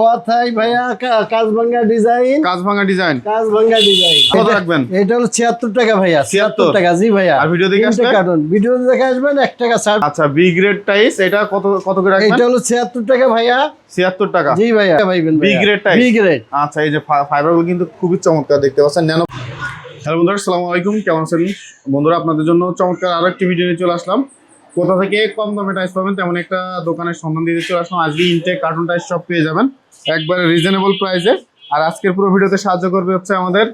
কথাই ভাইয়া কাজ ভাঙা ডিজাইন কত রাখবেন? এটা হলো 76 টাকা ভাইয়া, 76 টাকা। জি ভাইয়া। আর ভিডিও দেখে আসবেন, ভিডিও দেখে আসবেন 1 টাকা ছাড়। আচ্ছা, বি গ্রেড টাইস এটা কত করে রাখবেন? এটা হলো 76 টাকা ভাইয়া, 76 টাকা। জি ভাইয়া ভাইবেন B grade tiles, B grade. আচ্ছা, এই যে ফাইবারগুলো কিন্তু খুবই চমৎকার দেখতে পাচ্ছেন। ন্যানো। হ্যালো বন্ধুরা, আসসালামু আলাইকুম, কেমন আছেন বন্ধুরা? আপনাদের জন্য চমৎকার আরো একটি ভিডিও নিয়ে চলে আসলাম। কোথা থেকে কম দামে টাইস পাবেন তেমন একটা দোকানের সন্ধান দিয়ে চলে আসলাম। আজকে ইনটেক কার্টুন টাইস সব পেয়ে যাবেন একবারে রিজনেবল প্রাইসে। আর আজকের পুরো ভিডিওতে সাহায্য করবে হচ্ছে আমাদের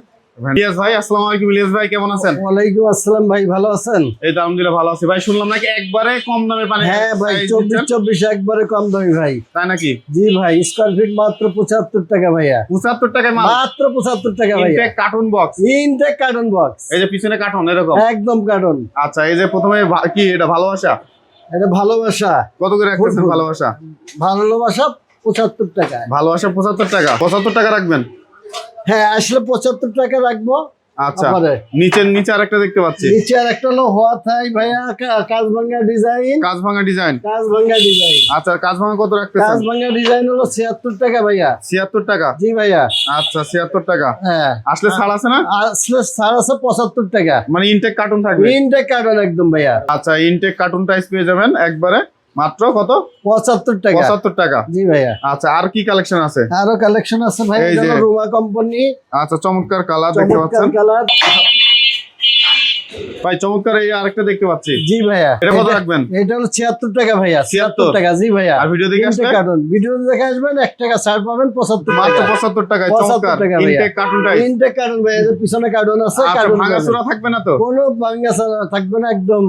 ইলিয়াস ভাই। আসসালামু আলাইকুম ইলিয়াস ভাই, কেমন আছেন? ওয়ালাইকুম আসসালাম ভাই, ভালো আছেন? এই তো আলহামদুলিল্লাহ ভালো আছি ভাই। শুনলাম নাকি একবারে কম দামে পানি? হ্যাঁ ভাই, 24 একবারে কম দামি ভাই। তাই নাকি? জি ভাই, স্কয়ার ফিট মাত্র 75 টাকা ভাইয়া। 75 টাকায় মাত্র 75 টাকা ভাইয়া। Intact carton box, intact carton box. এই যে পিছনে কার্টুন এরকম একদম কার্টুন। আচ্ছা, এই যে প্রথমে কি এটা ভালোবাসা? এটা ভালোবাসা। কত করে রাখতেছেন ভালোবাসা? ভালোবাসা 75 টাকা। ভালোবাসা 75 টাকা। 75 টাকা রাখবেন? হ্যাঁ, আসলে 75 টাকা রাখবো। আচ্ছা, নিচে আরেকটা দেখতে পাচ্ছি। নিচে আরেকটা হলো হোয়াথাই ভাইয়া, কাজ ভাঙা ডিজাইন। কাজ ভাঙা ডিজাইন। আচ্ছা, কাজ ভাঙা কত রাখতেছেন? কাজ ভাঙা ডিজাইন হলো 76 টাকা ভাইয়া। 76 টাকা। জি ভাইয়া। আচ্ছা, 76 টাকা। হ্যাঁ, আসলে ছাড় আছে না? আসলে ছাড় আছে 75 টাকা। মানে ইনটেক কার্টুন থাকবে? ইনটেক কার্টুন একদম ভাইয়া। আচ্ছা, ইনটেক কার্টুন টাইস পেয়ে যাবেন একবারে মাত্র কত? 75 টাকা। 75 টাকা। জি ভাইয়া। আচ্ছা, আর কি কালেকশন আছে? আরো কালেকশন আছে ভাই, এই যে রুমা কোম্পানি। আচ্ছা, চমৎকার কালার দেখতে পাচ্ছেন কালার ভাই, চমৎকার। এই আরেকটা দেখতে পাচ্ছি। জি ভাইয়া। এটা কত রাখবেন? এটা হলো 76 টাকা ভাইয়া। 76 টাকা। জি ভাইয়া। আর ভিডিও দেখে আসবেন, ভিডিও দেখে আসবেন 1 টাকা ছাড় পাবেন। 75 মাত্র টাকা। 75 টাকায় চমৎকার ইনটেক কার্টুন টাইস। ইনটেক কার্টুন ভাইয়া, পিছনে কার্টুন আছে। কার্টুন ভাঙাচোরা থাকবে না তো? কোনো ভাঙাচোরা থাকবে না, একদম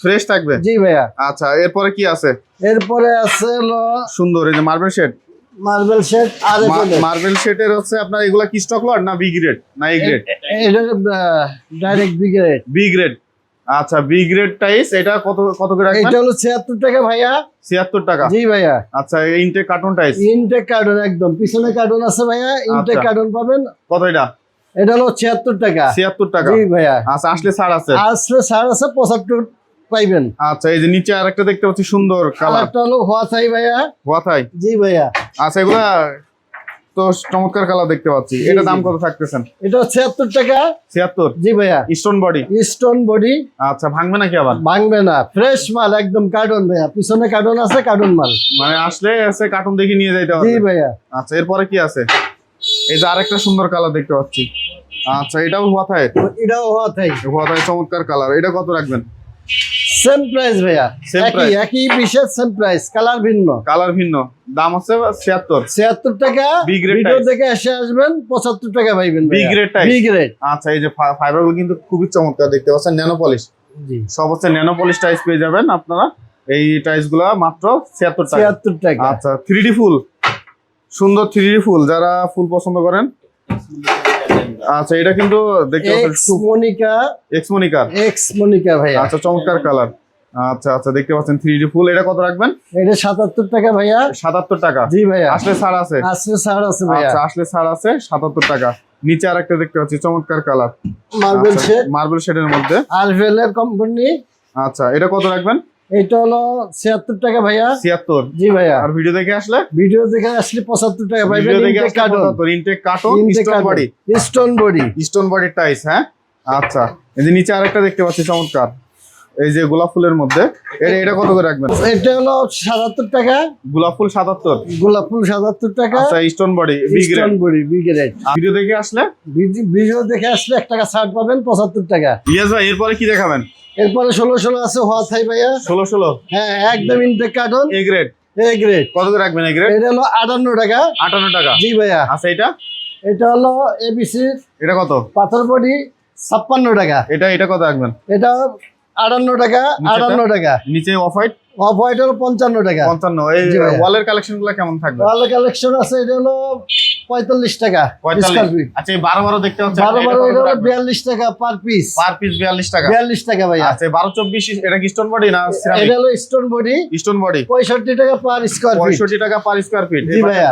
ফ্রেশ থাকবে। জি ভাইয়া। আচ্ছা, এরপরে কি আছে? এরপরে আছে হলো সুন্দর এই যে মার্বেল শেড। Marble shade. আর মার্বেল শেডের হচ্ছে আপনার এগুলা কি স্টক লট না বি গ্রেড না এ গ্রেড? এটা direct B grade. B grade. আচ্ছা, বি গ্রেড টাইস এটা কত করে রাখবেন? এটা হলো 76 টাকা ভাইয়া। 76 টাকা। জি ভাইয়া। আচ্ছা, ইনটেক কার্টুন টাইস। ইনটেক কার্টুন একদম পিছনে কার্টুন আছে ভাইয়া। ইনটেক কার্টুন পাবেন। কত এটা? এটা হলো 76 টাকা। 76 টাকা। জি ভাইয়া। আচ্ছা, আসলে ছাড় আছে? আসলে ছাড় আছে, 75 পাইবেন। আচ্ছা, এই যে নিচে আরেকটা দেখতে পাচ্ছি সুন্দর কালার। একটা হলো হোয়াথাই ভাইয়া। হোয়াথাই। জি ভাইয়া। আচ্ছা, এগুলা তো চমৎকার কালার দেখতে পাচ্ছি। এটা দাম কত থাকতেছেন? এটা 76 টাকা। 76। জি ভাইয়া। Stone body. Stone body. আচ্ছা, ভাঙবে নাকি আবার? ভাঙবে না, ফ্রেশ মাল একদম কার্টুন ভাইয়া। পিছনে কার্টুন আছে, কার্টুন মাল। মানে আসলে এসে কার্টুন দেখে নিয়ে যাইতে হবে। জি ভাইয়া। আচ্ছা, এরপরে কি আছে? এই যে আরেকটা সুন্দর কালার দেখতে পাচ্ছি। আচ্ছা, এটাও হোয়াথাই। এটাও হোয়াথাই। হোয়াথাই চমৎকার কালার। এটা কত রাখবেন? সেম প্রাইস ভাইয়া। একই বিশেষ সেম প্রাইস, কালার ভিন্ন। দাম হচ্ছে 76 টাকা। ভিডিও দেখে এসে আসবেন 75 টাকা পাইবেন B grade tiles. B grade. আচ্ছা, এই যে ফাইবারগুলো কিন্তু খুবই চমৎকার দেখতে পাচ্ছেন। Nano polish. জি, সব হচ্ছে ন্যানো পলিশ টাইস পেয়ে যাবেন আপনারা। এই টাইস গুলা মাত্র 76 টাকা। 76 টাকা। আচ্ছা, 3D ফুল, সুন্দর 3D ফুল, যারা ফুল পছন্দ করেন। আচ্ছা, এটা কিন্তু দেখতে পাচ্ছেন এক্স মনিকা ভাইয়া। আচ্ছা, চমৎকার কালার। আচ্ছা, দেখতে পাচ্ছেন 3D ফুল। এটা কত রাখবেন? এটা 77 টাকা ভাইয়া। 77 টাকা। জি ভাইয়া। আসলে ছাড় আছে? আসলে ছাড় আছে ভাইয়া। আচ্ছা, আসলে ছাড় আছে 77 টাকা। নিচে আরেকটা দেখতে পাচ্ছি চমৎকার কালার, মার্বেল শেডের মধ্যে আরভেলের কোম্পানি। আচ্ছা, এটা কত রাখবেন? এটা হলো 76 টাকা ভাইয়া। 76। জি ভাইয়া। আর ভিডিও দেখে আসলে? 75 টাকা পাইবেন। ইনটেক কার্টুন স্টোন বডি টাইস। হ্যাঁ, আচ্ছা, এই যে নিচে আরেকটা দেখতে পাচ্ছি চমৎকার, এই যে গোলাপ ফুলের মধ্যে। এটা কত করে রাখবেন? এটা হলো 77 টাকা। গোলাপ ফুল 77। গোলাপ ফুল 77 টাকা। আচ্ছা, stone body B grade. Video দেখে আসলে 1 টাকা ছাড় পাবেন, 75 টাকা। ইয়েস ভাই, এরপরে কি দেখাবেন? এরপরে 16 আছে হোয়াথাই ভাইয়া। 16। হ্যাঁ, একদম ইনটেক কার্টুন এ গ্রেড। কত করে রাখবেন এ গ্রেড? এটা হলো 58 টাকা। 58 টাকা। জি ভাইয়া। আচ্ছা, এটা হলো এবিসি। এটা কত? পাথর বডি 56 টাকা। এটা কত রাখবেন? এটা 58 টাকা। 58 টাকা। নিচে অফ হোয়াইট হলো 55 টাকা। 55। এই ওয়ালের কালেকশন গুলো কেমন থাকবে? ওয়ালের কালেকশন আছে, এটা হলো 45 টাকা। 45। আচ্ছা, এই 12 দেখতে পাচ্ছেন। 12 এটা হলো 42 টাকা পার পিস। 42 টাকা। 42 টাকা ভাইয়া। আচ্ছা, 12-24 এটা কি স্টোন বডি না সিরামিক? এটা হলো স্টোন বডি। 65 টাকা পার স্কয়ার ফিট। 65 টাকা পার স্কয়ার ফিট। জি ভাইয়া।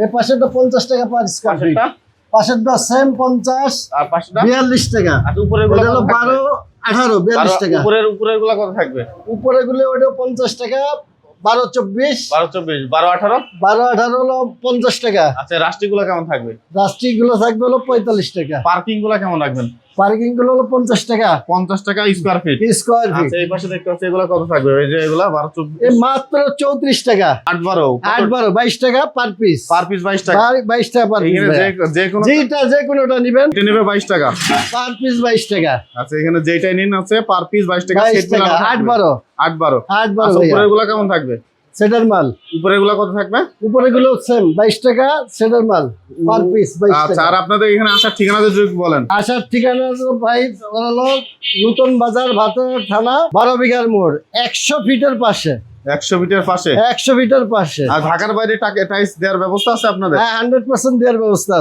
এই পাশেরটা 50 টাকা পার স্কয়ার ফিট। পাশেরটা সেম 50। আর পাশেরটা 42 টাকা। আর উপরের গুলো হলো 12 18 42 টাকা। উপরের গুলো কত থাকবে? উপরের গুলো ওটা 50 টাকা 12-24, 12-24, 12-18, 12-18 হলো 50 টাকা। আচ্ছা রাষ্ট্রিক গুলো কেমন থাকবে? রাষ্ট্রিক গুলো থাকবে হলো 45 টাকা। পার্কিং গুলো কেমন রাখবেন? পার্কিং গুলো হলো 50 টাকা 50 টাকা স্কোয়ার ফিট। Square feet. আচ্ছা এই পাশে দেখতে পাচ্ছি এগুলো কত থাকবে? এই যে এগুলা 12-24, এই মাত্র 34 টাকা। 8-12, 22 টাকা পার পিস। পার পিস 22 টাকা। 22 টাকা পার পিস। এখানে যে কোনো যে কোনোটা নিবেন এটা নেবে 22 টাকা পার পিস 22 টাকা। আচ্ছা এখানে যেটাই নিন আছে পার পিস 22 টাকা। 22 সেট টাকা 8-12 8-12। 8-12 আচ্ছা ভাইয়া। উপরের গুলো কেমন থাকবে? সেটার মাল। উপরের গুলো কত থাকবে? উপরে গুলো সেম 22 টাকা সেটার মাল পার পিস 22 আচ্ছা টাকা। আর আপনাদের এখানে আসার ঠিকানা যদি বলেন। আসার ঠিকানা হলো ভাই হলো নতুন বাজার ভাতের থানা 12 বিঘার মোড় 100 ফিটের পাশে। 100 ফিটের পাশে। 100 ফিটের পাশে। আর ঢাকার বাইরে টাইস দেওয়ার ব্যবস্থা আছে আপনাদের? হ্যাঁ 100% দেওয়ার ব্যবস্থা আছে।